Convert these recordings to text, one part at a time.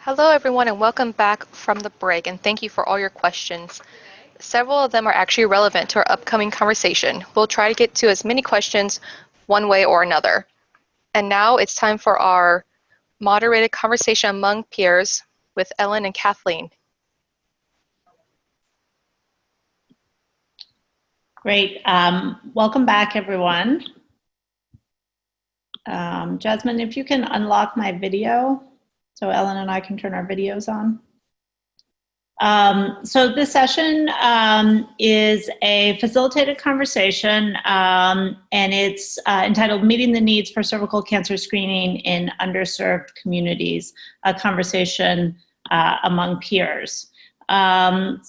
Hello everyone and welcome back from the break, and thank you for all your questions. Several of them are actually relevant to our upcoming conversation. We'll try to get to as many questions one way or another. And now it's time for our moderated conversation among peers with Ellen and Kathleen. Great. Welcome back, everyone. Jasmine, if you can unlock my video so Ellen and I can turn our videos on. So this session is a facilitated conversation, and it's entitled Meeting the Needs for Cervical Cancer Screening in Underserved Communities, a conversation among peers. Many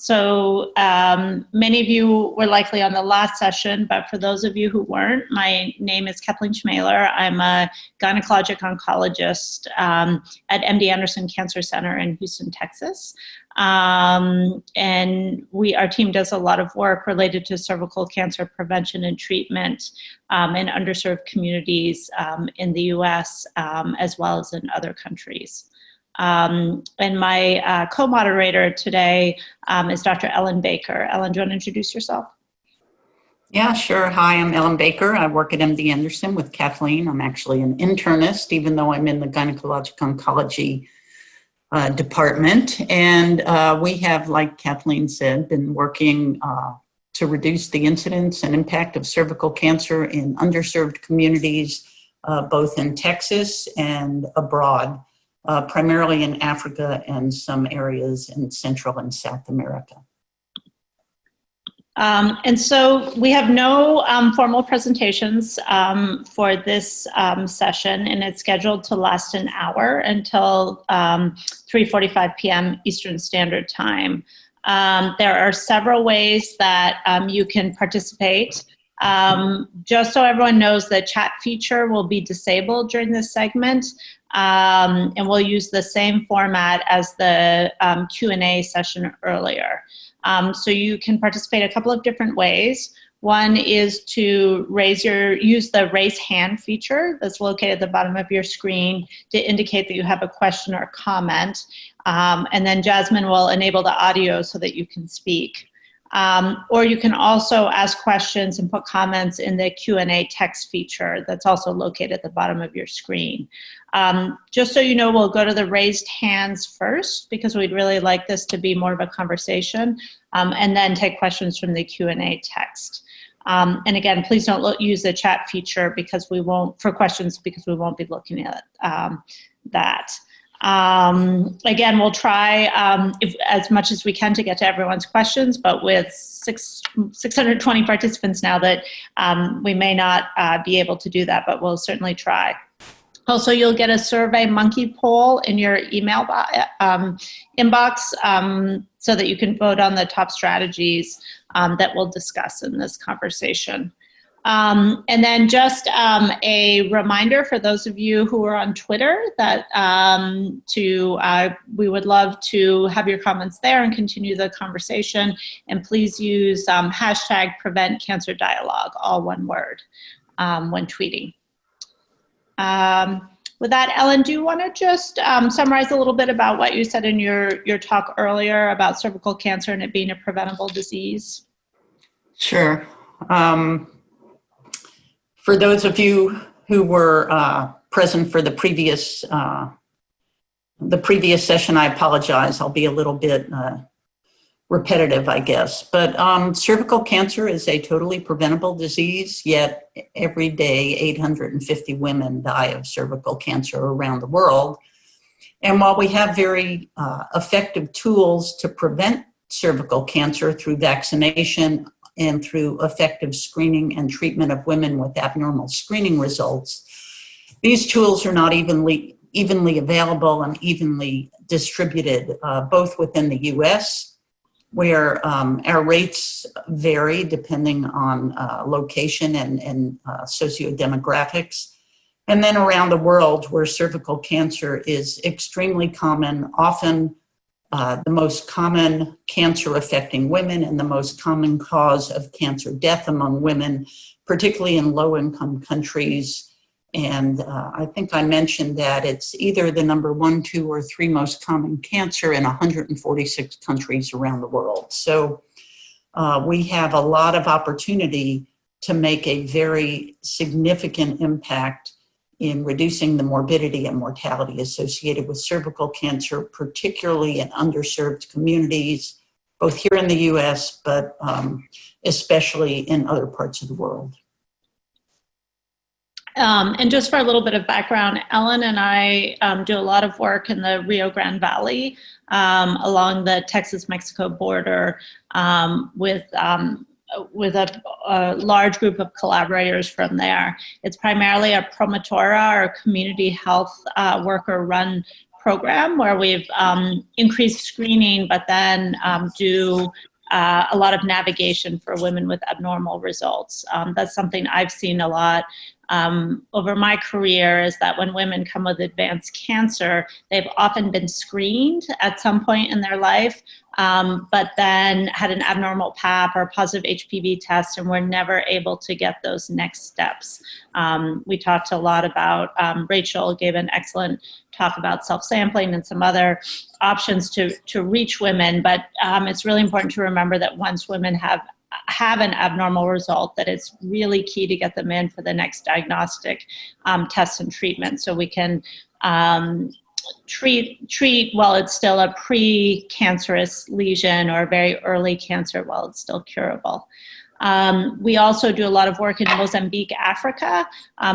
of you were likely on the last session, but for those of you who weren't, my name is Kathleen Schmaler. I'm a gynecologic oncologist at MD Anderson Cancer Center in Houston, Texas. And our team does a lot of work related to cervical cancer prevention and treatment in underserved communities in the US as well as in other countries. And my co-moderator today is Dr. Ellen Baker. Ellen, do you want to introduce yourself? Yeah, sure. Hi, I'm Ellen Baker. I work at MD Anderson with Kathleen. I'm actually an internist, even though I'm in the gynecologic oncology department. And we have, like Kathleen said, been working to reduce the incidence and impact of cervical cancer in underserved communities, both in Texas and abroad. Primarily in Africa and some areas in Central and South America. And so we have no formal presentations for this session, and it's scheduled to last an hour until 3:45 p.m. Eastern Standard Time. There are several ways that you can participate. Just so everyone knows, the chat feature will be disabled during this segment. And we'll use the same format as the Q&A session earlier. So you can participate a couple of different ways. One is to use the raise hand feature that's located at the bottom of your screen to indicate that you have a question or comment. And then Jasmine will enable the audio so that you can speak. Or you can also ask questions and put comments in the Q&A text feature that's also located at the bottom of your screen. Just so you know, we'll go to the raised hands first because we'd really like this to be more of a conversation, and then take questions from the Q&A text. And again, please don't use the chat feature for questions because we won't be looking at that. Again, we'll try as much as we can to get to everyone's questions, but with 620 participants now that we may not be able to do that, but we'll certainly try. Also, you'll get a Survey Monkey poll in your email inbox so that you can vote on the top strategies that we'll discuss in this conversation. And then just a reminder for those of you who are on Twitter that we would love to have your comments there and continue the conversation. And please use hashtag #PreventCancerDialogue, all one word, when tweeting. With that, Ellen, do you want to just summarize a little bit about what you said in your talk earlier about cervical cancer and it being a preventable disease? Sure. For those of you who were present for the previous session, I apologize. I'll be a little bit repetitive, I guess. But cervical cancer is a totally preventable disease, yet every day 850 women die of cervical cancer around the world. And while we have very effective tools to prevent cervical cancer through vaccination and through effective screening and treatment of women with abnormal screening results, these tools are not evenly available and evenly distributed, both within the US, where our rates vary depending on location and sociodemographics, and then around the world where cervical cancer is extremely common, often the most common cancer affecting women and the most common cause of cancer death among women, particularly in low-income countries And I think I mentioned that it's either the number 1, 2, or 3 most common cancer in 146 countries around the world. So we have a lot of opportunity to make a very significant impact in reducing the morbidity and mortality associated with cervical cancer, particularly in underserved communities, both here in the US, but especially in other parts of the world. And just for a little bit of background, Ellen and I do a lot of work in the Rio Grande Valley along the Texas-Mexico border with a large group of collaborators from there. It's primarily a promotora or community health worker-run program where we've increased screening, but then do a lot of navigation for women with abnormal results. That's something I've seen a lot over my career, is that when women come with advanced cancer, they've often been screened at some point in their life, but then had an abnormal PAP or positive HPV test and were never able to get those next steps. We talked a lot about, Rachel gave an excellent talk about self-sampling and some other options to reach women, but it's really important to remember that once women have an abnormal result, that it's really key to get them in for the next diagnostic test and treatment, so we can treat while it's still a pre-cancerous lesion or very early cancer while it's still curable. We also do a lot of work in Mozambique, Africa.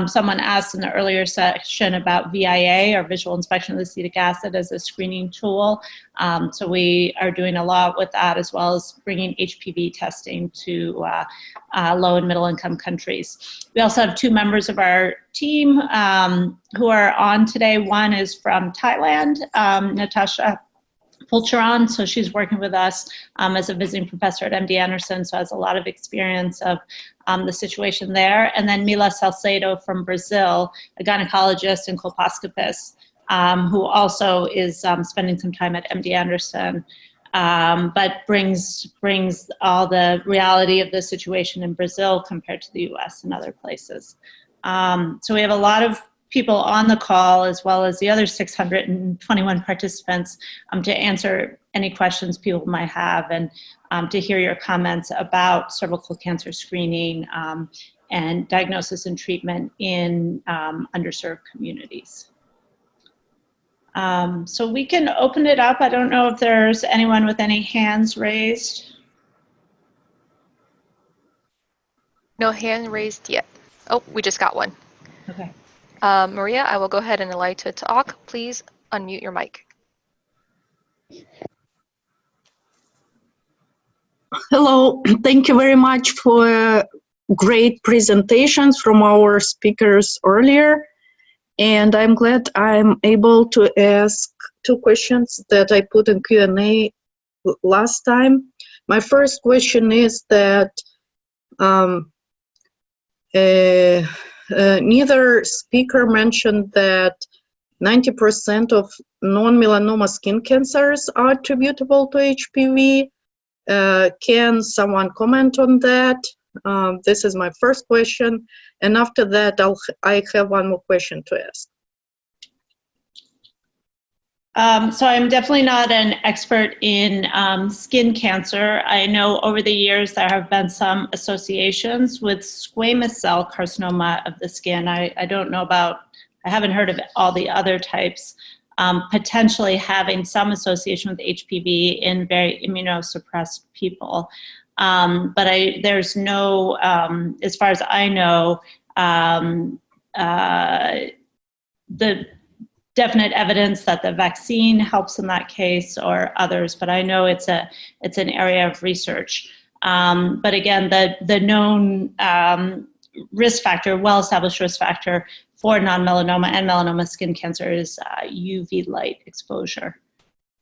Someone asked in the earlier section about VIA, or visual inspection of the acetic acid, as a screening tool. So we are doing a lot with that, as well as bringing HPV testing to low and middle income countries. We also have 2 members of our team who are on today. One is from Thailand, Natasha Pulcharan, so she's working with us as a visiting professor at MD Anderson, so has a lot of experience of the situation there. And then Mila Salcedo from Brazil, a gynecologist and colposcopist, who also is spending some time at MD Anderson, but brings all the reality of the situation in Brazil compared to the US and other places. So we have a lot of people on the call, as well as the other 621 participants, to answer any questions people might have, and to hear your comments about cervical cancer screening and diagnosis and treatment in underserved communities. So we can open it up. I don't know if there's anyone with any hands raised. No hand raised yet. Oh, we just got one. Okay. Maria, I will go ahead and allow you to talk. Please unmute your mic. Hello, thank you very much for great presentations from our speakers earlier. And I'm glad I'm able to ask 2 questions that I put in Q&A last time. My first question is that neither speaker mentioned that 90% of non-melanoma skin cancers are attributable to HPV. Can someone comment on that? This is my first question. And after that, I have one more question to ask. So I'm definitely not an expert in skin cancer. I know over the years there have been some associations with squamous cell carcinoma of the skin. I don't know about, I haven't heard of all the other types, potentially having some association with HPV in very immunosuppressed people. But there's no, as far as I know, the definite evidence that the vaccine helps in that case, or others, but I know it's an area of research. But again, the known risk factor, well-established risk factor for non-melanoma and melanoma skin cancer is UV light exposure.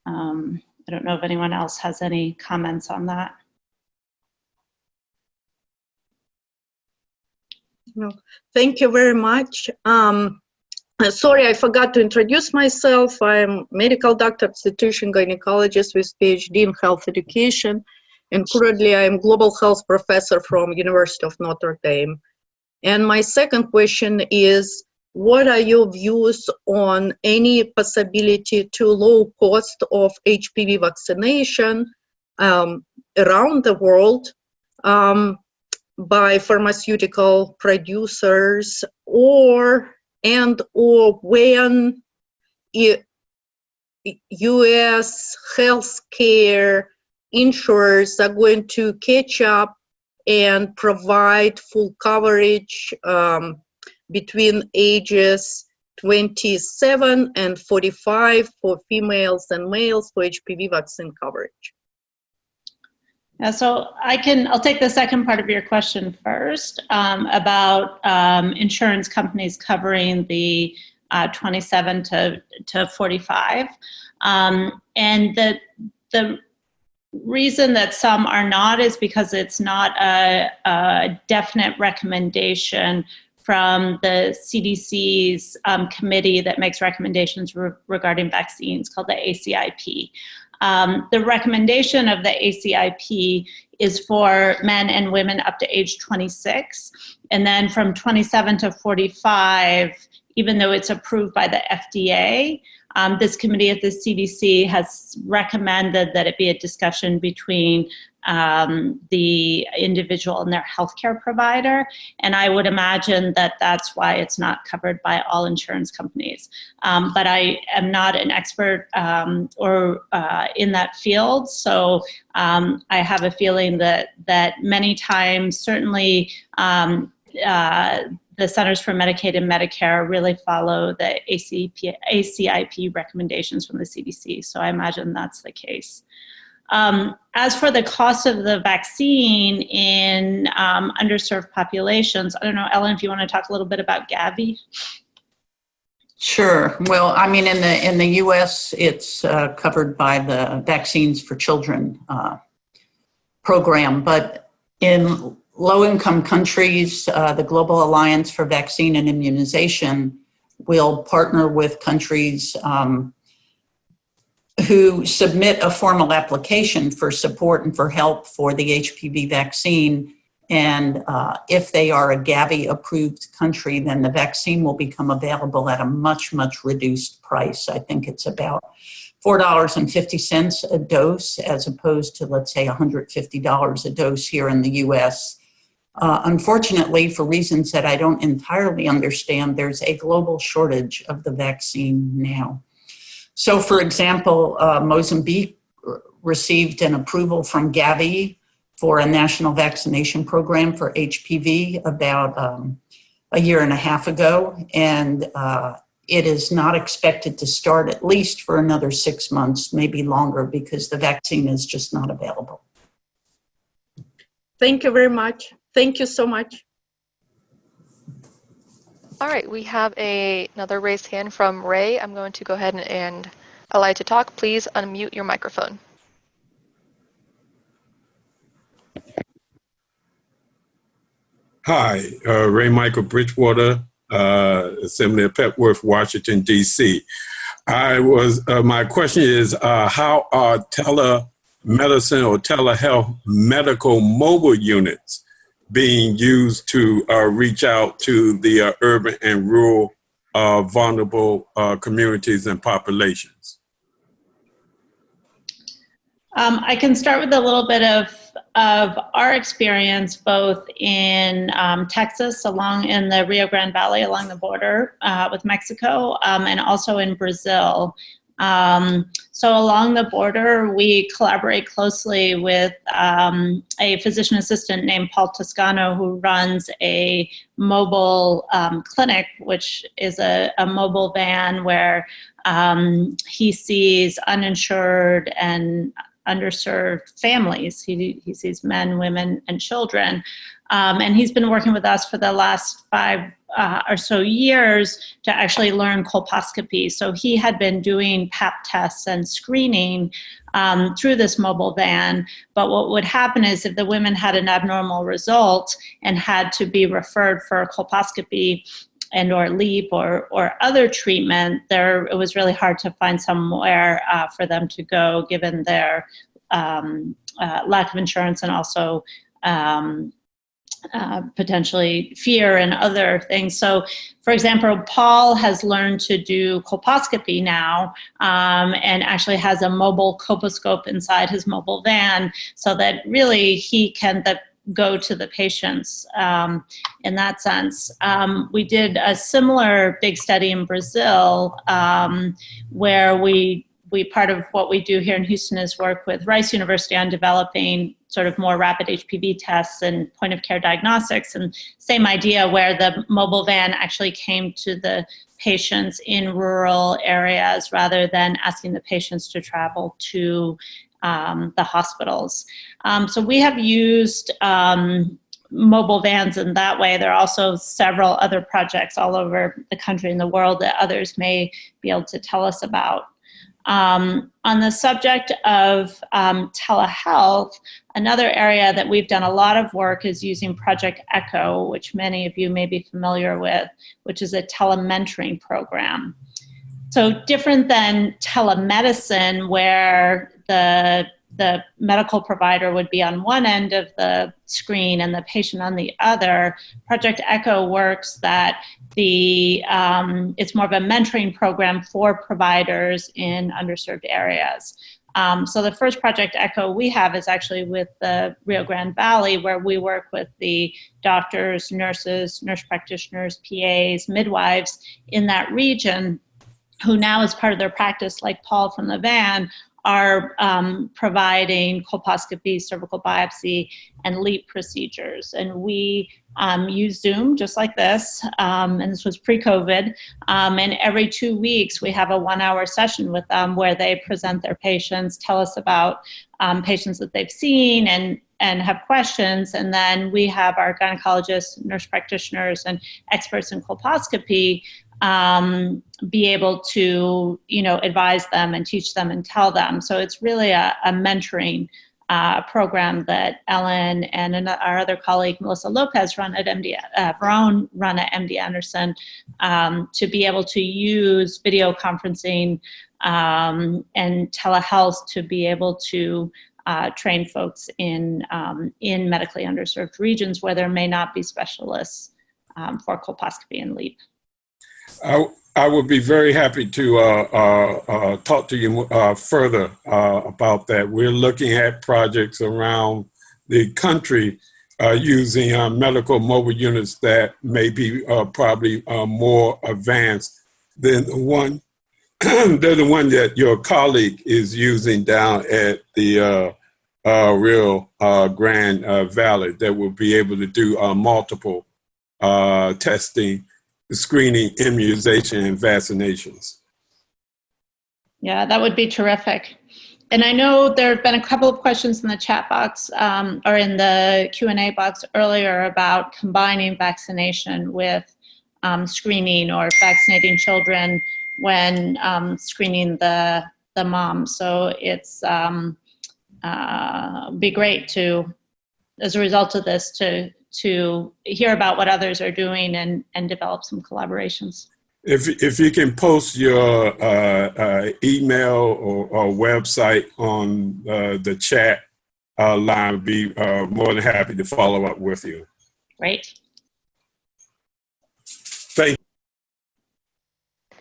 I don't know if anyone else has any comments on that. No, thank you very much. Sorry, I forgot to introduce myself. I'm medical doctor, obstetrician, gynecologist with PhD in health education, and currently I'm global health professor from University of Notre Dame. And my second question is, what are your views on any possibility to low cost of HPV vaccination around the world by pharmaceutical producers, or when US healthcare insurers are going to catch up and provide full coverage between ages 27 and 45 for females and males for HPV vaccine coverage? Yeah, so I'll take the second part of your question first about insurance companies covering the 27 to 45. And the reason that some are not is because it's not a definite recommendation from the CDC's committee that makes recommendations regarding vaccines, called the ACIP. The recommendation of the ACIP is for men and women up to age 26. And then from 27 to 45, even though it's approved by the FDA, this committee at the CDC has recommended that it be a discussion between the individual and their healthcare provider. And I would imagine that that's why it's not covered by all insurance companies. But I am not an expert or in that field. So I have a feeling that many times, certainly the Centers for Medicaid and Medicare really follow the ACIP recommendations from the CDC. So I imagine that's the case. As for the cost of the vaccine in underserved populations, I don't know, Ellen, if you want to talk a little bit about Gavi. Sure. Well, I mean, in the U.S., it's covered by the Vaccines for Children program, but in low-income countries, the Global Alliance for Vaccine and Immunization will partner with countries who submit a formal application for support and for help for the HPV vaccine. And if they are a Gavi-approved country, then the vaccine will become available at a much, much reduced price. I think it's about $4.50 a dose, as opposed to, let's say, $150 a dose here in the US. Unfortunately, for reasons that I don't entirely understand, there's a global shortage of the vaccine now. So, for example, Mozambique received an approval from Gavi for a national vaccination program for HPV about a year and a half ago, and it is not expected to start at least for another 6 months, maybe longer, because the vaccine is just not available. Thank you very much. Thank you so much. All right, we have another raised hand from Ray. I'm going to go ahead and allow you to talk. Please unmute your microphone. Hi, Ray Michael Bridgewater, Assembly of Petworth, Washington, D.C. My question is, how are telemedicine or telehealth medical mobile units being used to reach out to the urban and rural vulnerable communities and populations? I can start with a little bit of our experience, both in Texas, in the Rio Grande Valley, along the border with Mexico, and also in Brazil. So along the border, we collaborate closely with a physician assistant named Paul Toscano, who runs a mobile clinic, which is a mobile van where he sees uninsured and underserved families. He sees men, women, and children. And he's been working with us for the last 5 or so years to actually learn colposcopy. So he had been doing Pap tests and screening through this mobile van. But what would happen is if the women had an abnormal result and had to be referred for a colposcopy and or LEEP or other treatment, it was really hard to find somewhere for them to go, given their lack of insurance and also potentially fear and other things. So, for example, Paul has learned to do colposcopy now, and actually has a mobile colposcope inside his mobile van, so that really he can go to the patients in that sense. We did a similar big study in Brazil, where we part of what we do here in Houston is work with Rice University on developing sort of more rapid HPV tests and point of care diagnostics, and same idea where the mobile van actually came to the patients in rural areas rather than asking the patients to travel to the hospitals. So we have used mobile vans in that way. There are also several other projects all over the country and the world that others may be able to tell us about. On the subject of telehealth, another area that we've done a lot of work is using Project ECHO, which many of you may be familiar with, which is a telementoring program. So different than telemedicine, where the medical provider would be on one end of the screen and the patient on the other, Project ECHO works that it's more of a mentoring program for providers in underserved areas. So the first Project ECHO we have is actually with the Rio Grande Valley, where we work with the doctors, nurses, nurse practitioners, PAs, midwives in that region, who now, as part of their practice, like Paul from the van, are providing colposcopy, cervical biopsy, and LEEP procedures. And we use Zoom just like this, and this was pre-COVID, and every 2 weeks we have a 1-hour session with them where they present their patients, tell us about patients that they've seen and have questions, and then we have our gynecologists, nurse practitioners, and experts in colposcopy be able to, advise them and teach them and tell them. So it's really a mentoring program that Ellen and our other colleague, Melissa Lopez, run at MD Anderson, to be able to use video conferencing and telehealth to be able to train folks in medically underserved regions where there may not be specialists for colposcopy and LEEP. I would be very happy to talk to you further about that. We're looking at projects around the country using medical mobile units that may be probably more advanced than the one that your colleague is using down at the Rio Grande Valley, that will be able to do multiple testing, screening, immunization, and vaccinations. Yeah, that would be terrific. And I know there have been a couple of questions in the chat box or in the Q&A box earlier about combining vaccination with screening, or vaccinating children when screening the mom. So it's be great to, as a result of this, to hear about what others are doing and develop some collaborations. If you can post your email or website on the chat line, I'd be more than happy to follow up with you. Great. Thank you.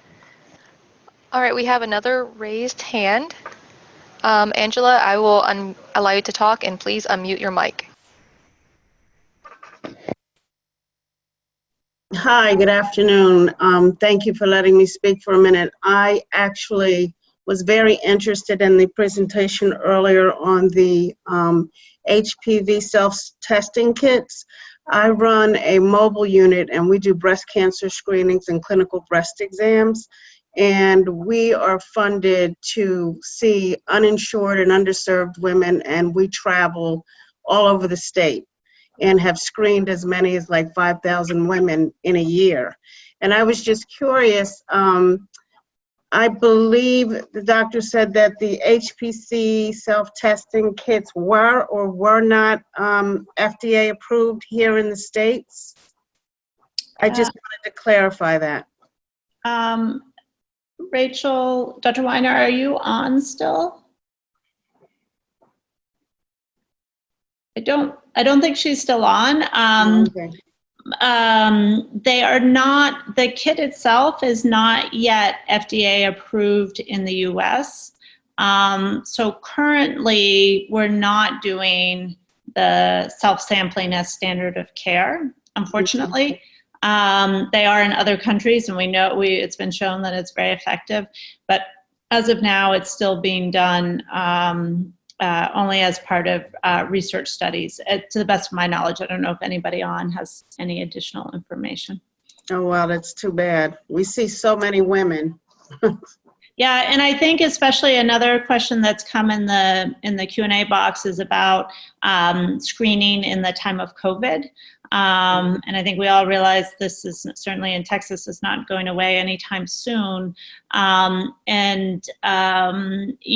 All right, we have another raised hand. Angela, I will allow you to talk, and please unmute your mic. Hi, good afternoon. Thank you for letting me speak for a minute. I actually was very interested in the presentation earlier on the HPV self-testing kits. I run a mobile unit, and we do breast cancer screenings and clinical breast exams. And we are funded to see uninsured and underserved women, and we travel all over the state and have screened as many as like 5,000 women in a year. And I was just curious, I believe the doctor said that the HPC self-testing kits were or were not FDA approved here in the States. I just wanted to clarify that. Rachel, Dr. Weiner, are you on still? I don't think she's still on. Okay. They are not, the kit itself is not yet FDA approved in the US. So currently we're not doing the self-sampling as standard of care, unfortunately. They are in other countries, and we know it's been shown that it's very effective, but as of now, it's still being done only as part of research studies. To the best of my knowledge, I don't know if anybody on has any additional information. Oh, well, that's too bad. We see so many women. Yeah, and I think especially another question that's come in the Q&A box is about screening in the time of COVID. And I think we all realize this is certainly in Texas is not going away anytime soon. You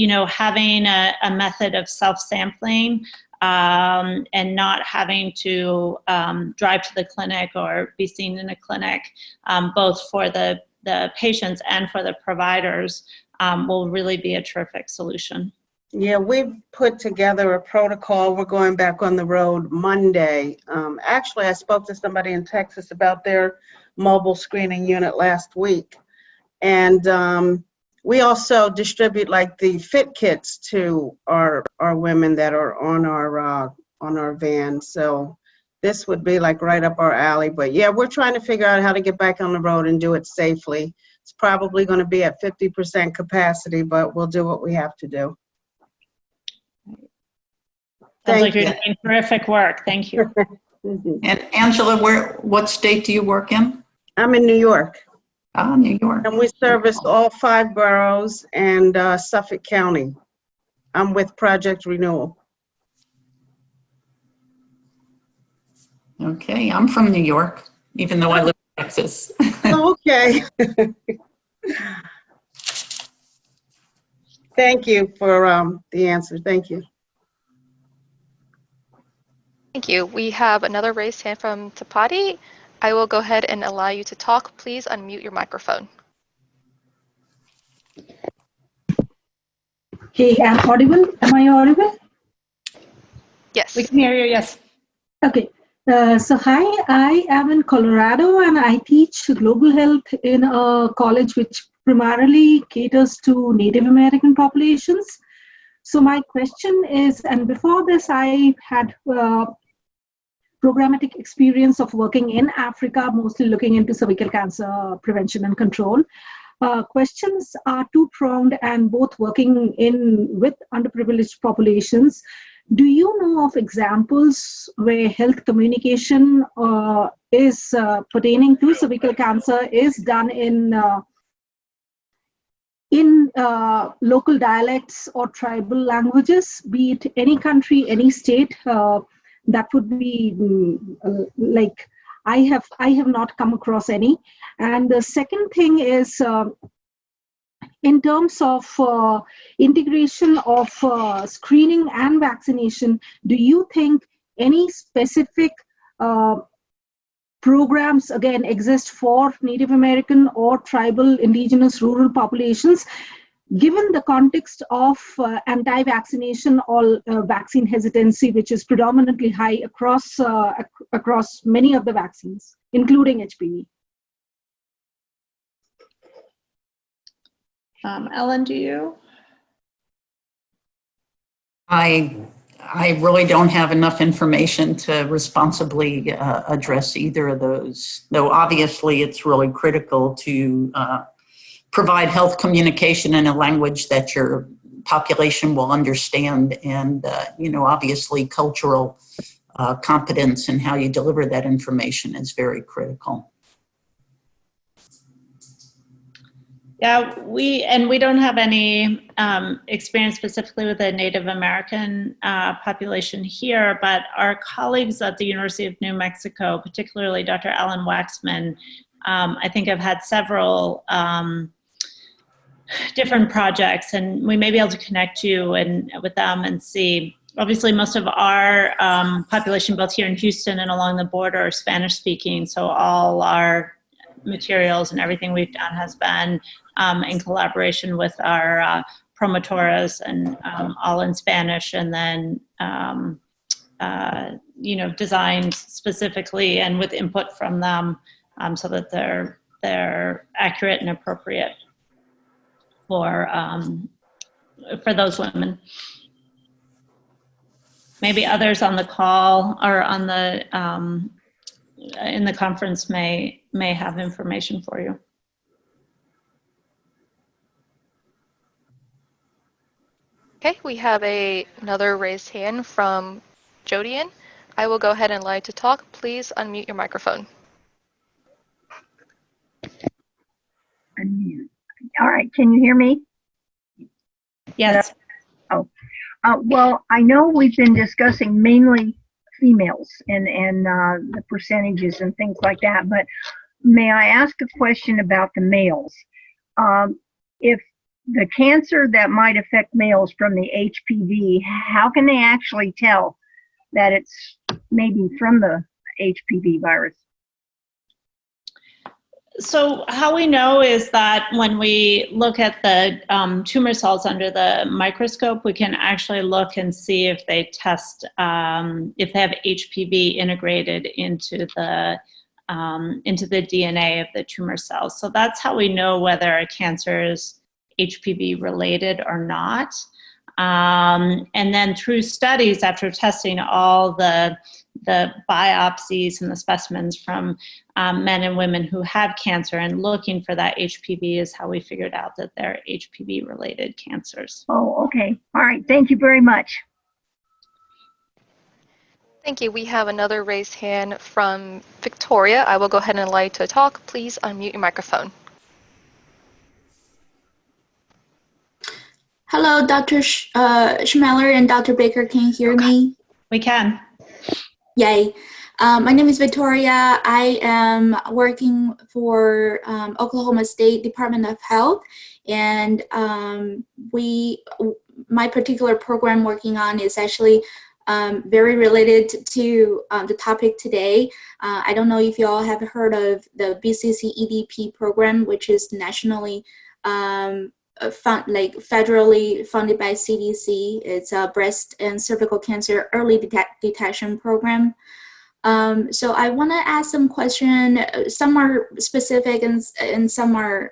know, having a method of self-sampling and not having to drive to the clinic or be seen in a clinic, both for the patients and for the providers, will really be a terrific solution. Yeah, we've put together a protocol. We're going back on the road Monday. Actually, I spoke to somebody in Texas about their mobile screening unit last week. And we also distribute like the fit kits to our women that are on our van. So this would be like right up our alley. But yeah, we're trying to figure out how to get back on the road and do it safely. It's probably going to be at 50% capacity, but we'll do what we have to do. Sounds like you're doing terrific work. Thank you. And Angela, what state do you work in? I'm in New York. Ah, New York. And we service all 5 boroughs and Suffolk County. I'm with Project Renewal. Okay, I'm from New York, even though I live in Texas. Okay. Thank you for the answer. Thank you. Thank you. We have another raised hand from Tapati. I will go ahead and allow you to talk. Please unmute your microphone. Hey, I'm audible. Am I audible? Yes. We can hear you, yes. Okay. So hi, I am in Colorado and I teach global health in a college which primarily caters to Native American populations. So my question is, and before this I had programmatic experience of working in Africa, mostly looking into cervical cancer prevention and control. Questions are two-pronged and both working with underprivileged populations. Do you know of examples where health communication is pertaining to cervical cancer is done in local dialects or tribal languages, be it any country, any state? That would be like I have not come across any. And the second thing is in terms of integration of screening and vaccination, do you think any specific programs again exist for Native American or tribal, indigenous, rural populations, given the context of anti-vaccination or vaccine hesitancy, which is predominantly high across many of the vaccines, including HPV? Ellen, do you? I really don't have enough information to responsibly address either of those, though obviously it's really critical to provide health communication in a language that your population will understand, and obviously cultural competence in how you deliver that information is very critical. Yeah, we don't have any experience specifically with the Native American population here, but our colleagues at the University of New Mexico, particularly Dr. Alan Waxman, I think have had several different projects, and we may be able to connect you with them and see. Obviously, most of our population, both here in Houston and along the border, are Spanish speaking, so all our materials and everything we've done has been in collaboration with our promotoras and all in Spanish, and then designed specifically and with input from them, so that they're accurate and appropriate for those women. Maybe others on the call or on the in the conference may have information for you. Okay, we have another raised hand from Jodian. I will go ahead and allow you to talk. Please unmute your microphone. Unmute. All right, can you hear me? Yes. Oh, well, I know we've been discussing mainly females and the percentages and things like that, but may I ask a question about the males? If the cancer that might affect males from the HPV, how can they actually tell that it's maybe from the HPV virus? So how we know is that when we look at the tumor cells under the microscope, we can actually look and see if they test, if they have HPV integrated into the DNA of the tumor cells. So that's how we know whether a cancer is HPV related or not. And then through studies, after testing all the biopsies and the specimens from men and women who have cancer and looking for that HPV, is how we figured out that they're HPV related cancers. Oh, okay. All right. Thank you very much. Thank you. We have another raised hand from Victoria. I will go ahead and allow you to talk. Please unmute your microphone. Hello, Dr. Schmeller and Dr. Baker. Can you hear me? We can. Yay. My name is Victoria. I am working for Oklahoma State Department of Health, and my particular program working on is actually very related to the topic today. I don't know if you all have heard of the BCC EDP program, which is nationally federally funded by CDC. It's a breast and cervical cancer early detection program. So I want to ask some questions. Some are specific and some are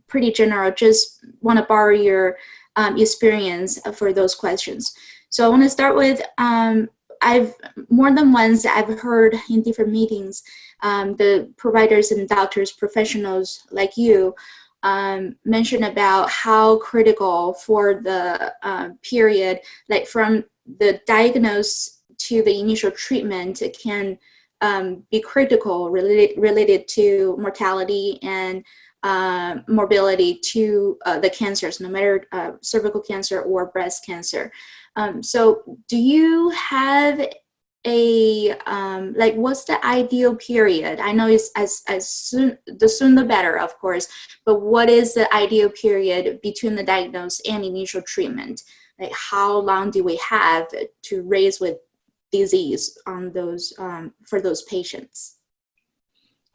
pretty general. Just want to borrow your experience for those questions. So I want to start with, I've more than once I've heard in different meetings, the providers and doctors, professionals like you, mention about how critical for the period, like from the diagnosis to the initial treatment, it can be critical related to mortality and morbidity to the cancers, no matter cervical cancer or breast cancer. So do you have a what's the ideal period? I know it's as soon the better, of course, but what is the ideal period between the diagnosis and initial treatment? Like, how long do we have to raise with disease on those for those patients?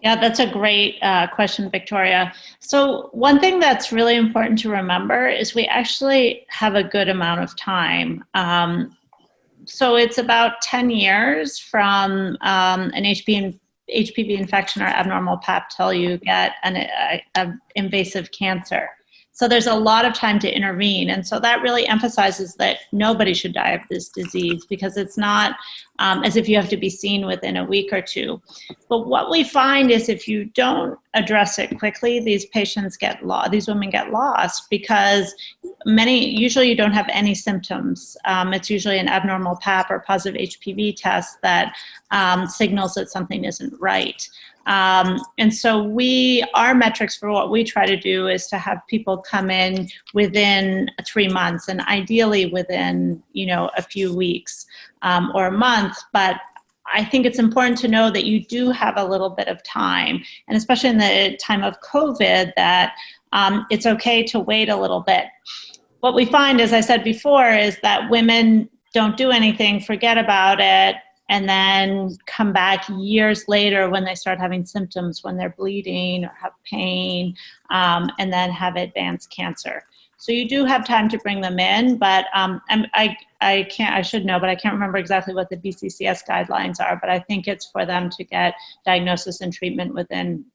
Yeah, that's a great question, Victoria. So one thing that's really important to remember is we actually have a good amount of time. So it's about 10 years from an HPV infection or abnormal pap till you get an invasive cancer. So there's a lot of time to intervene. And so that really emphasizes that nobody should die of this disease, because it's not as if you have to be seen within a week or two. But what we find is if you don't address it quickly, these patients get lost, these women get lost, because usually you don't have any symptoms. It's usually an abnormal pap or positive HPV test that signals that something isn't right. And so our metrics for what we try to do is to have people come in within 3 months, and ideally within, a few weeks or a month. But I think it's important to know that you do have a little bit of time, and especially in the time of COVID, that it's okay to wait a little bit. What we find, as I said before, is that women don't do anything, forget about it, and then come back years later when they start having symptoms, when they're bleeding or have pain, and then have advanced cancer. So you do have time to bring them in, but I should know, but I can't remember exactly what the BCCS guidelines are, but I think it's for them to get diagnosis and treatment within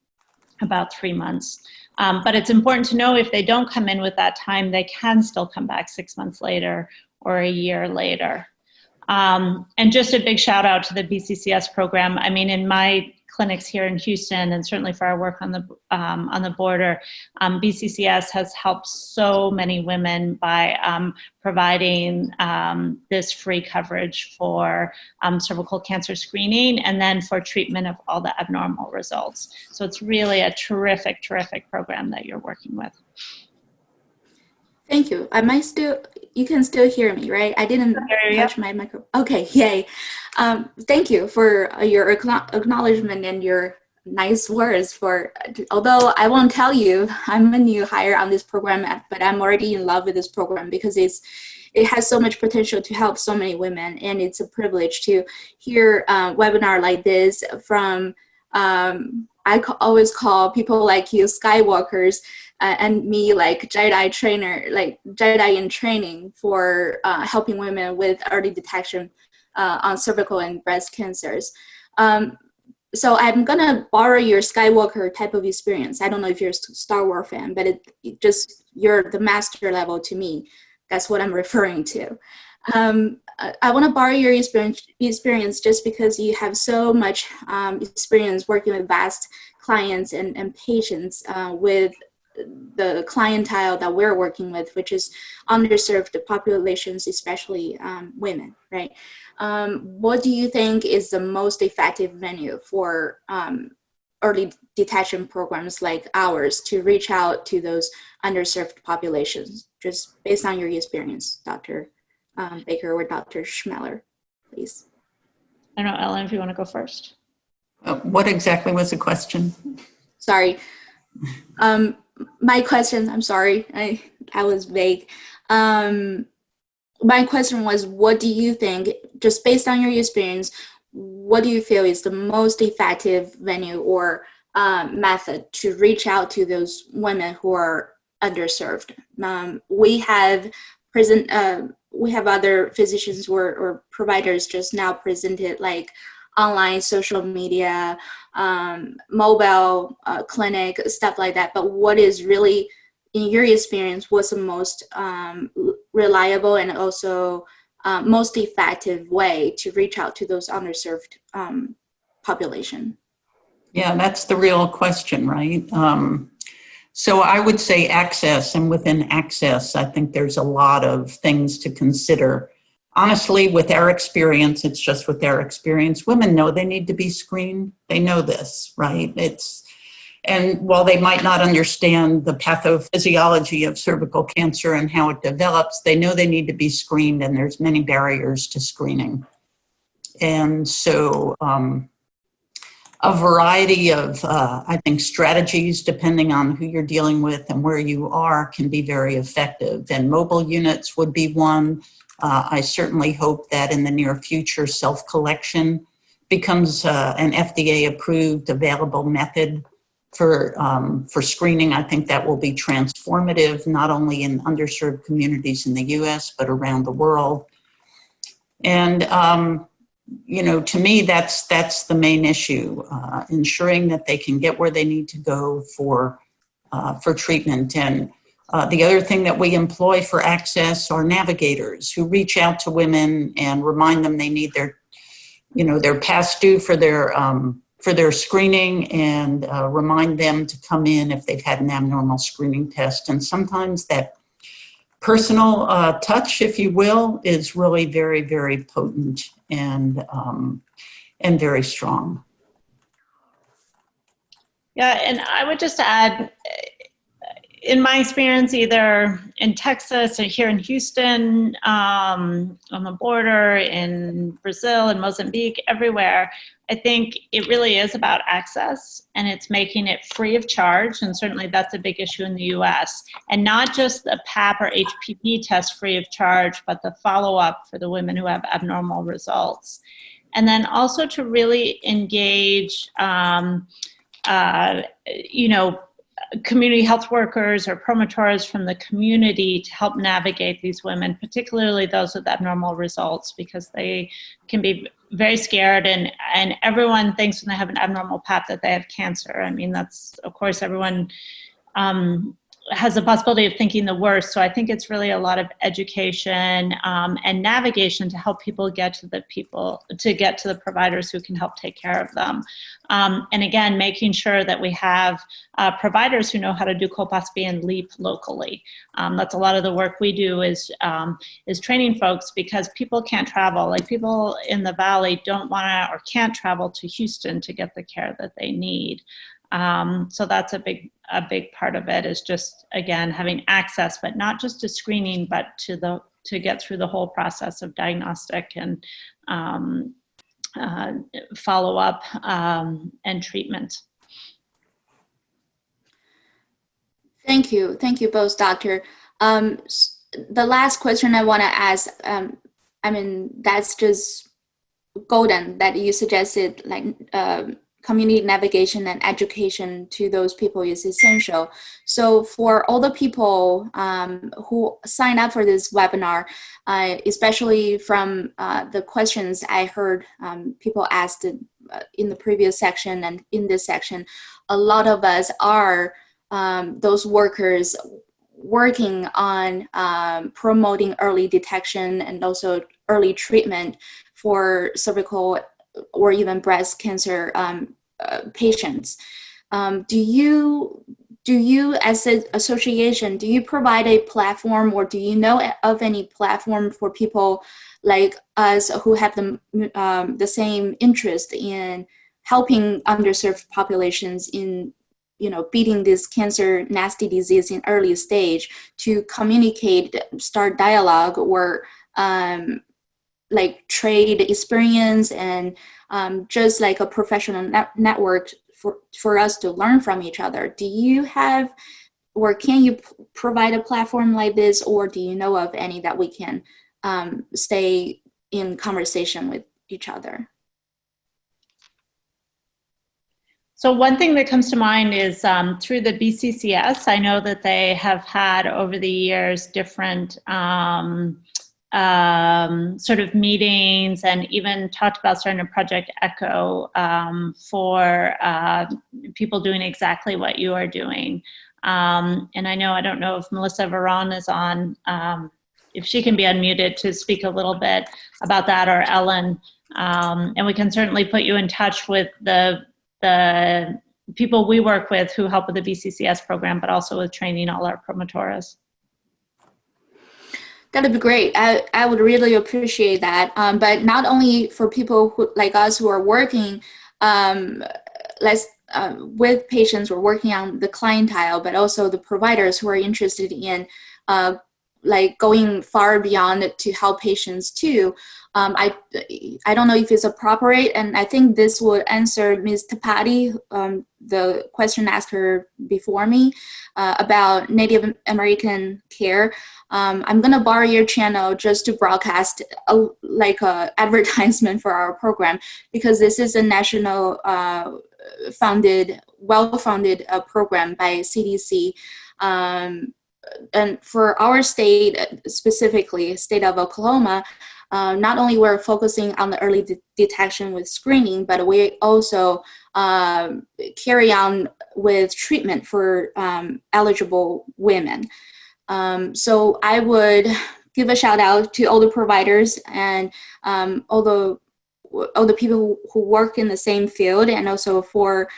about 3 months. But it's important to know if they don't come in with that time, they can still come back 6 months later or a year later. And just a big shout out to the BCCS program. I mean, in my clinics here in Houston, and certainly for our work on the border, BCCS has helped so many women by providing this free coverage for cervical cancer screening and then for treatment of all the abnormal results. So it's really a terrific, terrific program that you're working with. Thank you. You can still hear me, right? I didn't touch my microphone. Okay, yay. Thank you for your acknowledgement and your nice words although I won't tell you, I'm a new hire on this program, but I'm already in love with this program because it has so much potential to help so many women, and it's a privilege to hear a webinar like this from, I always call people like you Skywalkers, and me like Jedi trainer, like Jedi in training for helping women with early detection on cervical and breast cancers. So I'm gonna borrow your Skywalker type of experience. I don't know if you're a Star Wars fan, but you're the master level to me. That's what I'm referring to. I want to borrow your experience just because you have so much experience working with vast clients and patients with the clientele that we're working with, which is underserved populations, especially women, right? What do you think is the most effective venue for early detection programs like ours to reach out to those underserved populations, just based on your experience, Dr. Baker or Dr. Schmeller, please? I don't know, Ellen, if you want to go first. What exactly was the question? Sorry. My question, I'm sorry, I was vague. My question was, what do you think, just based on your experience, what do you feel is the most effective venue or method to reach out to those women who are underserved? We have other physicians or providers just now presented like online, social media, mobile clinic, stuff like that. But what is really, in your experience, what's the most reliable and also most effective way to reach out to those underserved population? Yeah, that's the real question, right? So I would say access, and within access, I think there's a lot of things to consider. Honestly, with our experience, it's just with our experience, women know they need to be screened. They know this, right? And while they might not understand the pathophysiology of cervical cancer and how it develops, they know they need to be screened, and there's many barriers to screening. And so a variety of, I think, strategies, depending on who you're dealing with and where you are, can be very effective. And mobile units would be one. I certainly hope that in the near future, self-collection becomes an FDA-approved available method for screening. I think that will be transformative, not only in underserved communities in the US, but around the world. And, you know, to me, that's the main issue, ensuring that they can get where they need to go for treatment. And the other thing that we employ for access are navigators who reach out to women and remind them they need their past due for their screening, and remind them to come in if they've had an abnormal screening test. And sometimes that personal touch, if you will, is really very, very potent and very strong. Yeah, and I would just add, in my experience, either in Texas or here in Houston, on the border, in Brazil, in Mozambique, everywhere, I think it really is about access, and it's making it free of charge. And certainly that's a big issue in the US. And not just the PAP or HPV test free of charge, but the follow-up for the women who have abnormal results. And then also to really engage, community health workers or promotors from the community to help navigate these women, particularly those with abnormal results, because they can be very scared, and everyone thinks when they have an abnormal pap that they have cancer. I mean, that's, of course, everyone has the possibility of thinking the worst. So I think it's really a lot of education and navigation to help people get to the providers who can help take care of them. And again, making sure that we have providers who know how to do colposcopy and LEEP locally. That's a lot of the work we do is training folks, because people can't travel. Like, people in the Valley don't want to or can't travel to Houston to get the care that they need. So that's a big part of it, is just, again, having access, but not just to screening, but to get through the whole process of diagnostic and follow-up and treatment. Thank you both, Doctor. The last question I want to ask, I mean, that's just golden that you suggested, like, community navigation and education to those people is essential. So for all the people who sign up for this webinar, especially from the questions I heard people asked in the previous section and in this section, a lot of us are those workers working on promoting early detection and also early treatment for cervical or even breast cancer patients. Do you as an association, do you provide a platform, or do you know of any platform for people like us who have the same interest in helping underserved populations in, beating this cancer nasty disease in early stage, to communicate, start dialogue, or like trade experience and just like a professional network for us to learn from each other? Do you have, or can you provide a platform like this, or do you know of any that we can stay in conversation with each other? So one thing that comes to mind is through the BCCS, I know that they have had over the years different sort of meetings, and even talked about starting a Project Echo for people doing exactly what you are doing. And I don't know if Melissa Veron is on, if she can be unmuted to speak a little bit about that, or Ellen. And we can certainly put you in touch with the people we work with who help with the BCCS program, but also with training all our promotoras. That'd be great. I would really appreciate that. But not only for people who, like us, who are working with patients, or working on the clientele, but also the providers who are interested in like going far beyond to help patients too. I don't know if it's appropriate, and I think this would answer Ms. Tapati, the question asker before me, about Native American care. I'm gonna borrow your channel just to broadcast like a advertisement for our program, because this is a national well-funded program by CDC. And for our state, specifically state of Oklahoma, not only we're focusing on the early detection with screening, but we also carry on with treatment for eligible women. So I would give a shout out to all the providers and all the people who work in the same field, and also for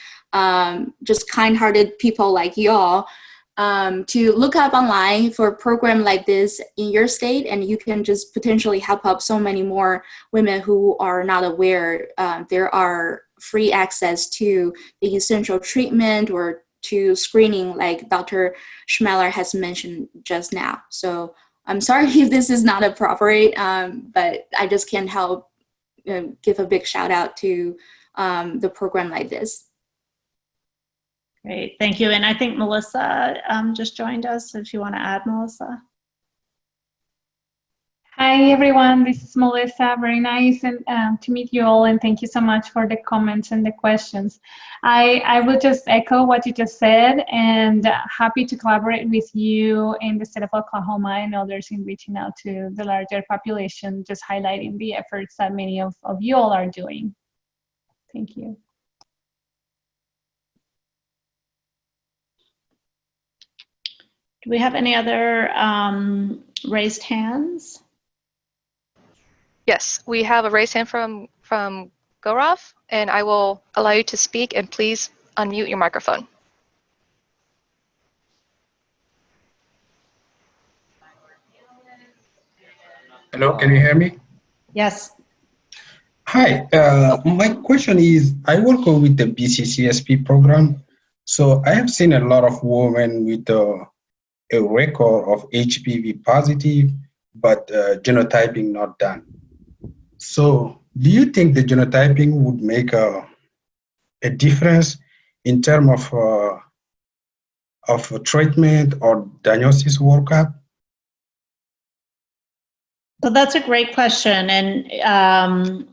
just kind-hearted people like y'all, to look up online for a program like this in your state, and you can just potentially help out so many more women who are not aware there are free access to the essential treatment or to screening, like Dr. Schmeller has mentioned just now. So I'm sorry if this is not appropriate, but I just can't help give a big shout out to the program like this. Great, thank you. And I think Melissa just joined us, if you want to add, Melissa. Hi, Hi everyone, this is Melissa. Very nice and to meet you all, and thank you so much for the comments and the questions. I will just echo what you just said, and happy to collaborate with you in the state of Oklahoma and others in reaching out to the larger population, just highlighting the efforts that many of you all are doing. Thank you. Do we have any other raised hands? Yes, we have a raised hand from Gorov, and I will allow you to speak, and please unmute your microphone. Hello, can you hear me? Yes. Hi, my question is, I work with the BCCSP program. So I have seen a lot of women with a record of HPV positive, but genotyping not done. So do you think the genotyping would make a difference in terms of treatment or diagnosis workup? So that's a great question. And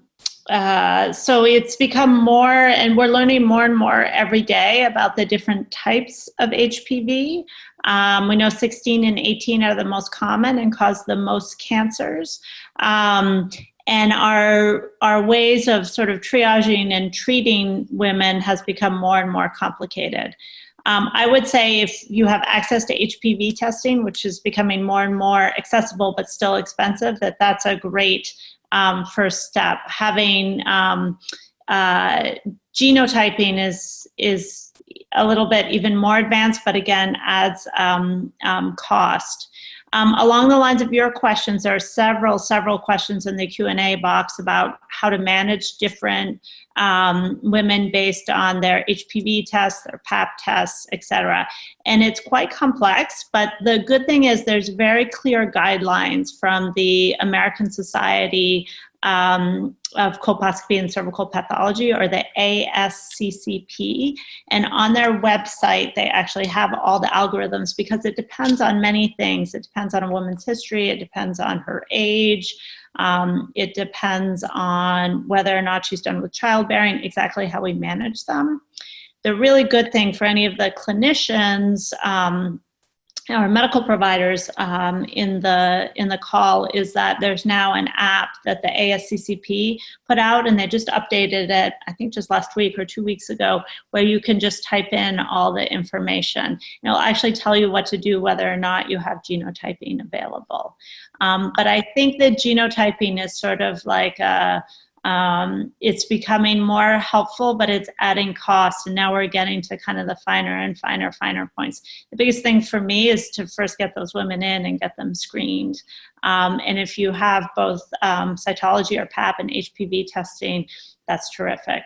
so it's become more, and we're learning more and more every day about the different types of HPV. We know 16 and 18 are the most common and cause the most cancers. And our ways of sort of triaging and treating women has become more and more complicated. I would say if you have access to HPV testing, which is becoming more and more accessible but still expensive, that's a great first step. Having genotyping is a little bit even more advanced, but again adds cost. Along the lines of your questions, there are several questions in the Q&A box about how to manage different women based on their HPV tests, their Pap tests, etc. And it's quite complex, but the good thing is there's very clear guidelines from the American Society of Colposcopy and Cervical Pathology, or the ASCCP, and on their website they actually have all the algorithms, because it depends on many things. It depends on a woman's history, it depends on her age, it depends on whether or not she's done with childbearing, exactly how we manage them. The really good thing for any of the clinicians or medical providers in the call is that there's now an app that the ASCCP put out, and they just updated it, I think just last week or 2 weeks ago, where you can just type in all the information. And it'll actually tell you what to do whether or not you have genotyping available. But I think that genotyping is sort of like it's becoming more helpful, but it's adding cost, and now we're getting to kind of the finer and finer points. The biggest thing for me is to first get those women in and get them screened. And if you have both cytology or Pap and HPV testing, that's terrific.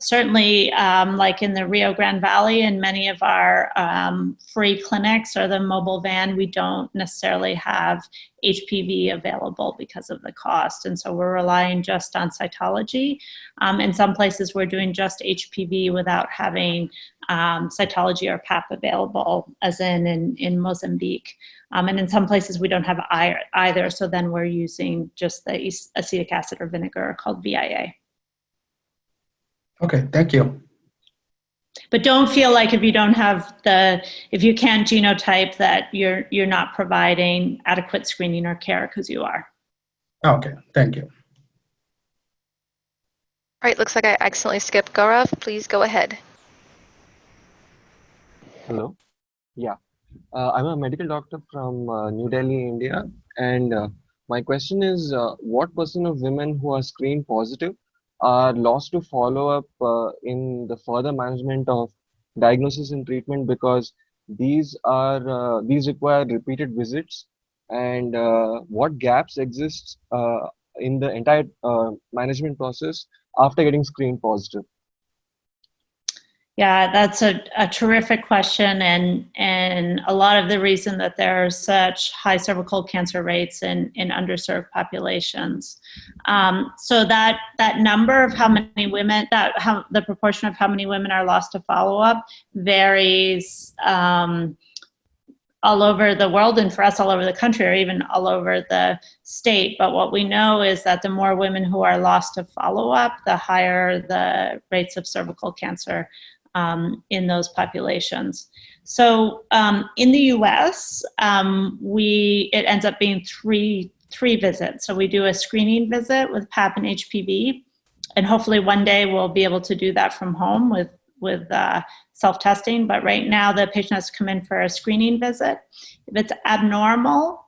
Certainly, like in the Rio Grande Valley and many of our free clinics or the mobile van, we don't necessarily have HPV available because of the cost. And so we're relying just on cytology. In some places, we're doing just HPV without having cytology or Pap available, as in Mozambique. And in some places, we don't have either. So then we're using just the acetic acid or vinegar called VIA. Okay, thank you. But don't feel like if you don't have if you can't genotype, that you're not providing adequate screening or care, because you are. Okay, thank you. All right, looks like I accidentally skipped Gorov. Please go ahead. Hello. Yeah. I'm a medical doctor from New Delhi, India. And my question is, what percent of women who are screened positive are lost to follow-up in the further management of diagnosis and treatment, because these require repeated visits, and what gaps exist in the entire management process after getting screened positive? Yeah, that's a terrific question, and a lot of the reason that there are such high cervical cancer rates in underserved populations. So that number of how many women, the proportion of how many women are lost to follow-up varies all over the world, and for us all over the country, or even all over the state. But what we know is that the more women who are lost to follow-up, the higher the rates of cervical cancer in those populations. So in the US, it ends up being three visits. So we do a screening visit with PAP and HPV, and hopefully one day we'll be able to do that from home with self-testing. But right now the patient has to come in for a screening visit. If it's abnormal,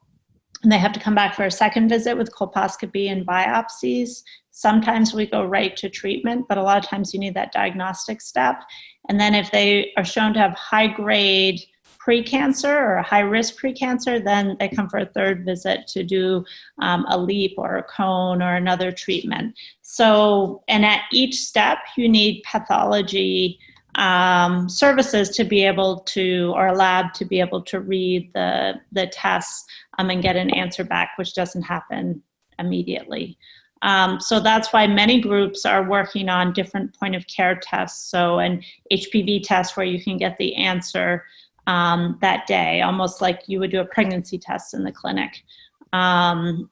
and they have to come back for a second visit with colposcopy and biopsies. Sometimes we go right to treatment, but a lot of times you need that diagnostic step. And then if they are shown to have high-grade precancer or high-risk precancer, then they come for a third visit to do a LEAP or a cone or another treatment. So, and at each step, you need pathology services to be able to, or a lab to be able to read the tests and get an answer back, which doesn't happen immediately. So that's why many groups are working on different point of care tests. So an HPV test where you can get the answer that day, almost like you would do a pregnancy test in the clinic.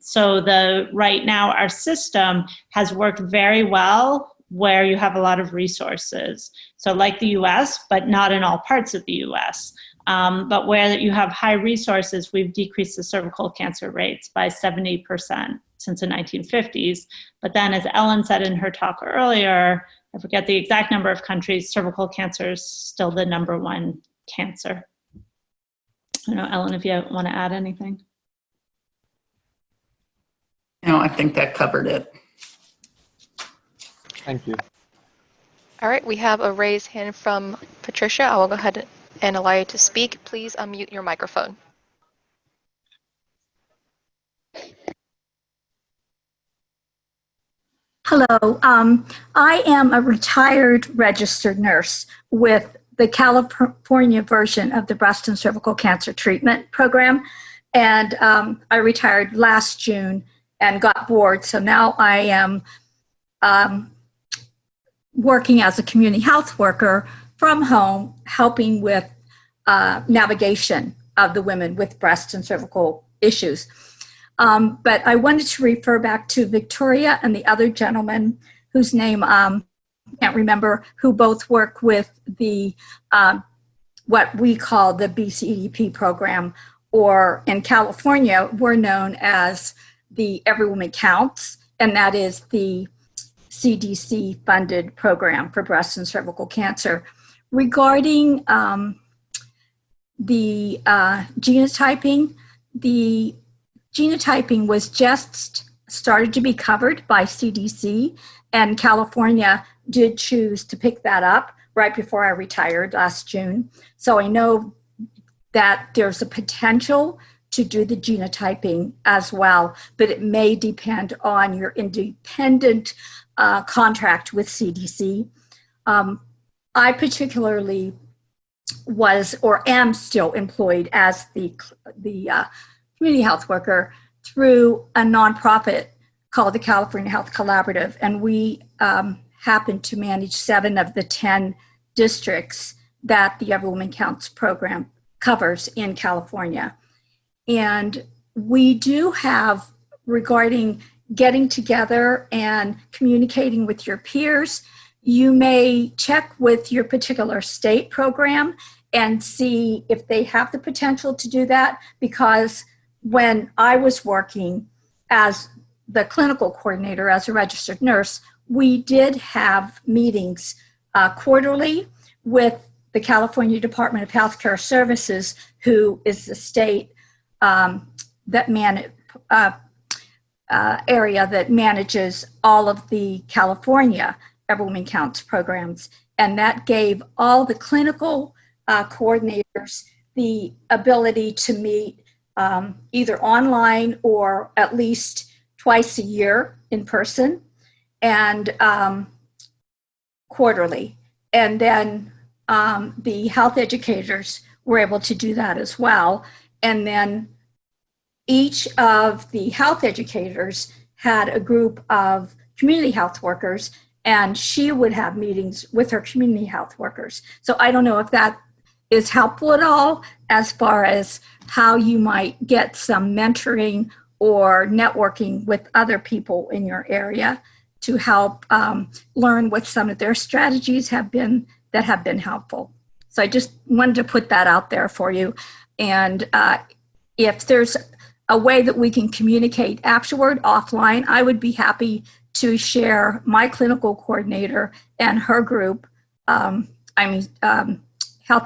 So right now our system has worked very well where you have a lot of resources. So like the US, but not in all parts of the US. But where you have high resources, we've decreased the cervical cancer rates by 70% since the 1950s. But then as Ellen said in her talk earlier, I forget the exact number of countries, cervical cancer is still the #1 cancer. I don't know, Ellen, if you want to add anything. No, I think that covered it. Thank you. All right, we have a raised hand from Patricia. I will go ahead and allow you to speak. Please unmute your microphone. Hello, I am a retired registered nurse with the California version of the breast and cervical cancer treatment program. And I retired last June and got bored. So now I am working as a community health worker from home, helping with navigation of the women with breast and cervical issues. But I wanted to refer back to Victoria and the other gentleman whose name I can't remember, who both work with the what we call the BCEP program, or in California, we're known as the Every Woman Counts, and that is the CDC-funded program for breast and cervical cancer. Regarding the genotyping, the genotyping was just started to be covered by CDC, and California did choose to pick that up right before I retired last June. So I know that there's a potential to do the genotyping as well, but it may depend on your independent contract with CDC. I particularly was or am still employed as the community health worker through a nonprofit called the California Health Collaborative, and we happen to manage 7 of the 10 districts that the Every Woman Counts program covers in California. And we do have, regarding getting together and communicating with your peers, you may check with your particular state program and see if they have the potential to do that, because when I was working as the clinical coordinator, as a registered nurse, we did have meetings quarterly with the California Department of Healthcare Services, who is the state area that manages all of the California Every Woman Counts programs. And that gave all the clinical coordinators the ability to meet either online or at least twice a year in person, and quarterly. And then the health educators were able to do that as well. And then each of the health educators had a group of community health workers, and she would have meetings with her community health workers. So I don't know if that is helpful at all as far as how you might get some mentoring or networking with other people in your area to help learn what some of their strategies have been that have been helpful. So I just wanted to put that out there for you. And if there's a way that we can communicate afterward, offline, I would be happy to share my clinical coordinator and her group, health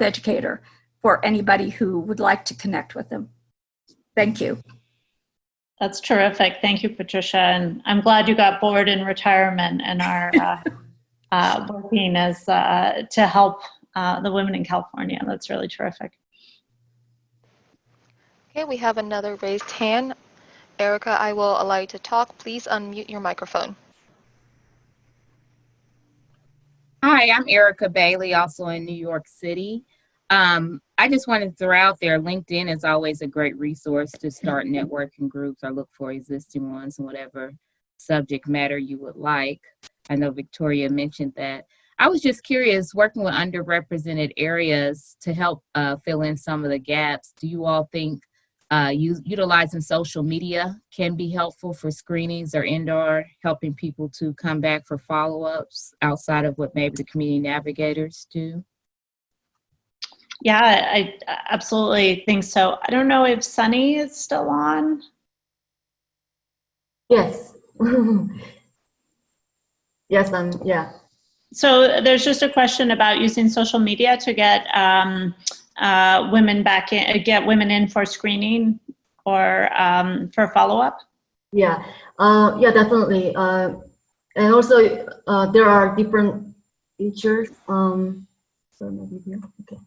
educator, for anybody who would like to connect with them. Thank you. That's terrific. Thank you, Patricia. And I'm glad you got bored in retirement and are working as to help the women in California. That's really terrific. Okay, we have another raised hand. Erica, I will allow you to talk. Please unmute your microphone. Hi, I'm Erica Bailey, also in New York City. I just wanted to throw out there, LinkedIn is always a great resource to start networking groups or look for existing ones in whatever subject matter you would like. I know Victoria mentioned that. I was just curious, working with underrepresented areas to help fill in some of the gaps, do you all think utilizing social media can be helpful for screenings or indoor, helping people to come back for follow-ups outside of what maybe the community navigators do? Yeah, I absolutely think so. I don't know if Sunny is still on. Yes. Yes, yeah. So there's just a question about using social media to get women back in, get women in for screening or for follow-up. Yeah, yeah, definitely. And also there are different features. Okay.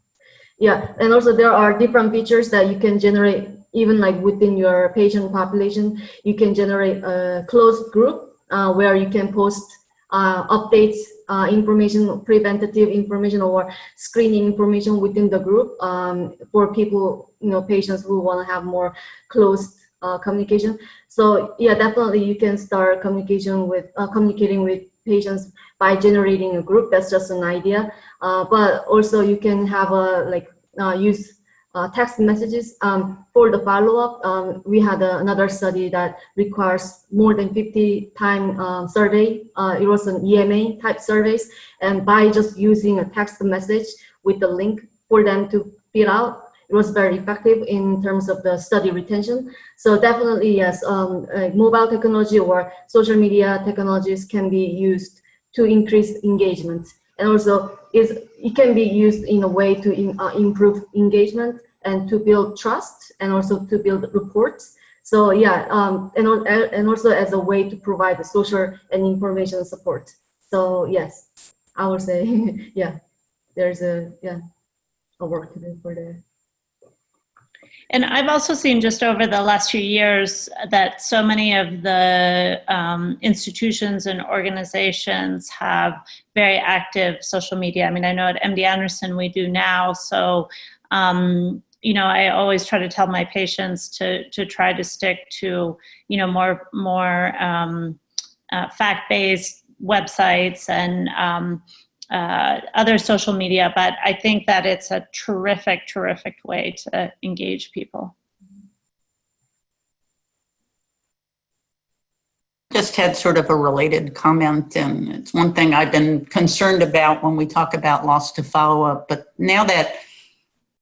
Yeah, and also there are different features that you can generate even like within your patient population. You can generate a closed group where you can post updates, information, preventative information or screening information within the group for people, patients who want to have more closed communication. So yeah, definitely you can start communicating with patients by generating a group. That's just an idea. But also you can have use text messages for the follow-up. We had another study that requires more than 50-time survey. It was an EMA type surveys, and by just using a text message with the link for them to fill out, it was very effective in terms of the study retention. So definitely yes, mobile technology or social media technologies can be used to increase engagement. And also it can be used in a way to improve engagement and to build trust and also to build reports. So yeah, and also as a way to provide the social and information support. So yes, I would say yeah, there's a work to do for that. And I've also seen just over the last few years that so many of the institutions and organizations have very active social media. I mean, I know at MD Anderson we do now. So, I always try to tell my patients to try to stick to, more fact-based websites and other social media, but I think that it's a terrific, terrific way to engage people. Just had sort of a related comment, and it's one thing I've been concerned about when we talk about loss to follow-up, but now that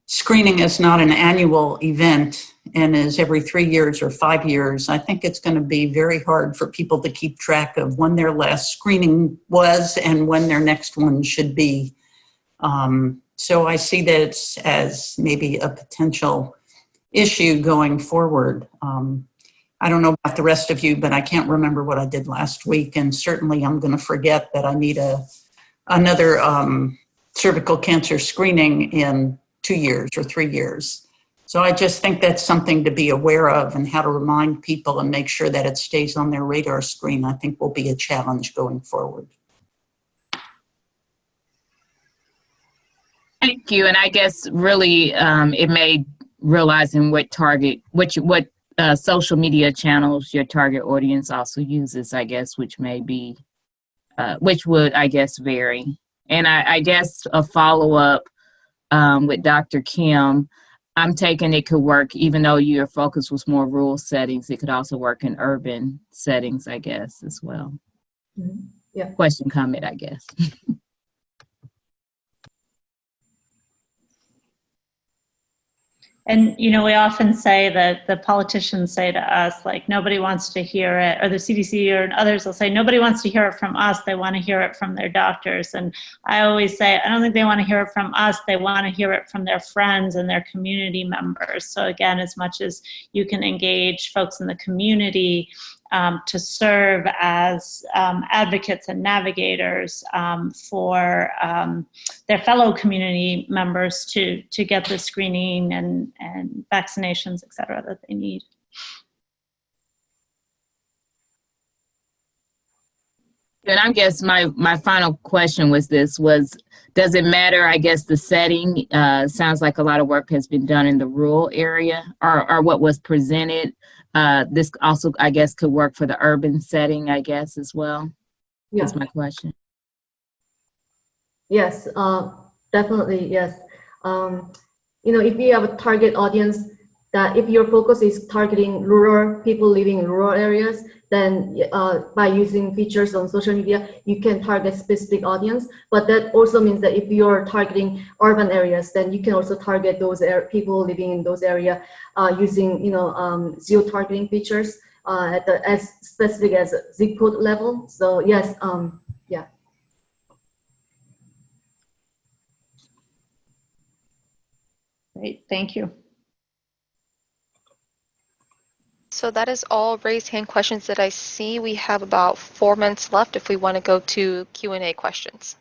screening is not an annual event and is every 3 years or 5 years, I think it's going to be very hard for people to keep track of when their last screening was and when their next one should be. So I see that as maybe a potential issue going forward. I don't know about the rest of you, but I can't remember what I did last week, and certainly I'm going to forget that I need another cervical cancer screening in 2 years or 3 years. So I just think that's something to be aware of, and how to remind people and make sure that it stays on their radar screen, I think will be a challenge going forward. Thank you. And I guess really it made realizing what social media channels your target audience also uses, I guess, which may be, which would, I guess, vary. And I guess a follow-up with Dr. Kim, I'm taking it could work, even though your focus was more rural settings, it could also work in urban settings, I guess, as well. Mhm. Yeah. Question, comment, I guess. And, you know, we often say that the politicians say to us, like, nobody wants to hear it, or the CDC or others will say, nobody wants to hear it from us. They want to hear it from their doctors. And I always say, I don't think they want to hear it from us. They want to hear it from their friends and their community members. So again, as much as you can engage folks in the community to serve as advocates and navigators for their fellow community members to get the screening and vaccinations, et cetera, that they need. And I guess my final question was does it matter, I guess, the setting? Sounds like a lot of work has been done in the rural area or what was presented. This also, I guess, could work for the urban setting, I guess, as well. Yeah. That's my question. Yes, definitely, yes. You know, if you have a target audience, that if your focus is targeting rural people living in rural areas, then by using features on social media, you can target specific audience. But that also means that if you're targeting urban areas, then you can also target those people living in those areas using, you know, geo-targeting features at the as specific as zip code level. So yes, yeah. Great, thank you. So that is all raised hand questions that I see. We have about 4 minutes left if we want to go to Q&A questions.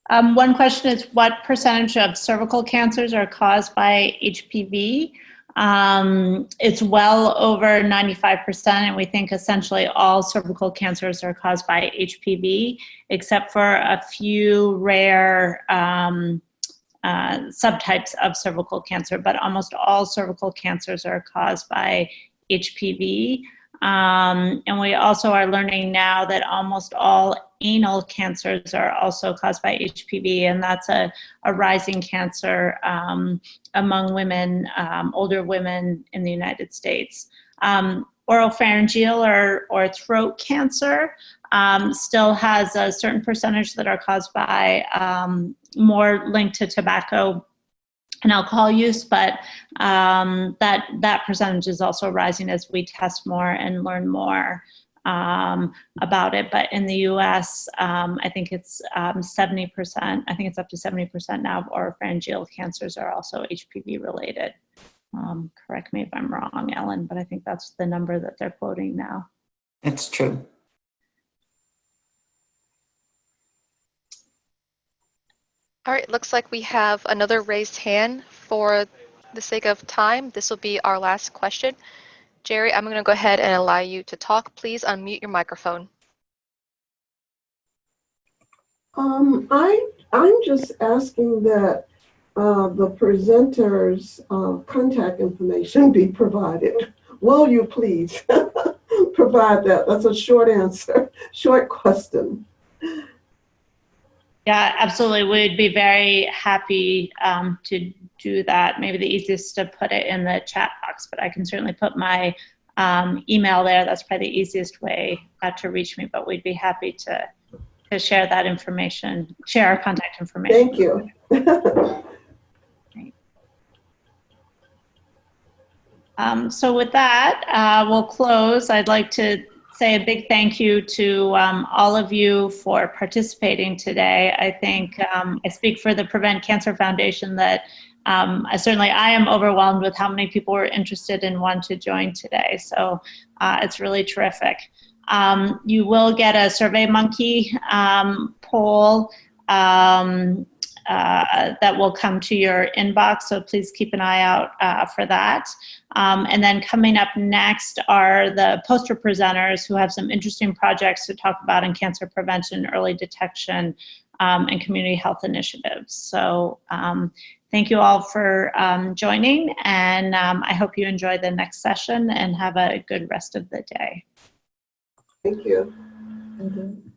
One question is, what percentage of cervical cancers are caused by HPV? It's well over 95%, and we think essentially all cervical cancers are caused by HPV, except for a few rare subtypes of cervical cancer, but almost all cervical cancers are caused by HPV. And we also are learning now that almost all anal cancers are also caused by HPV, and that's a rising cancer among women, older women in the United States. Oropharyngeal or throat cancer still has a certain percentage that are caused by more linked to tobacco and alcohol use, but that percentage is also rising as we test more and learn more about it. But in the US, I think it's 70%, I think it's up to 70% now of oropharyngeal cancers are also HPV related. Correct me if I'm wrong, Ellen, but I think that's the number that they're quoting now. That's true. All right, looks like we have another raised hand. For the sake of time, this will be our last question. Jerry, I'm going to go ahead and allow you to talk. Please unmute your microphone. I'm just asking that the presenter's contact information be provided. Will you please provide that? That's a short answer, short question. Yeah, absolutely. We'd be very happy to do that. Maybe the easiest to put it in the chat box, but I can certainly put my email there. That's probably the easiest way to reach me, but we'd be happy to share that information, share our contact information. Thank you. So with that, we'll close. I'd like to say a big thank you to all of you for participating today. I think I speak for the Prevent Cancer Foundation that I am overwhelmed with how many people were interested and want to join today. So it's really terrific. You will get a SurveyMonkey poll that will come to your inbox, so please keep an eye out for that. And then coming up next are the poster presenters who have some interesting projects to talk about in cancer prevention, early detection, and community health initiatives. So thank you all for joining, and I hope you enjoy the next session and have a good rest of the day. Thank you. Thank you.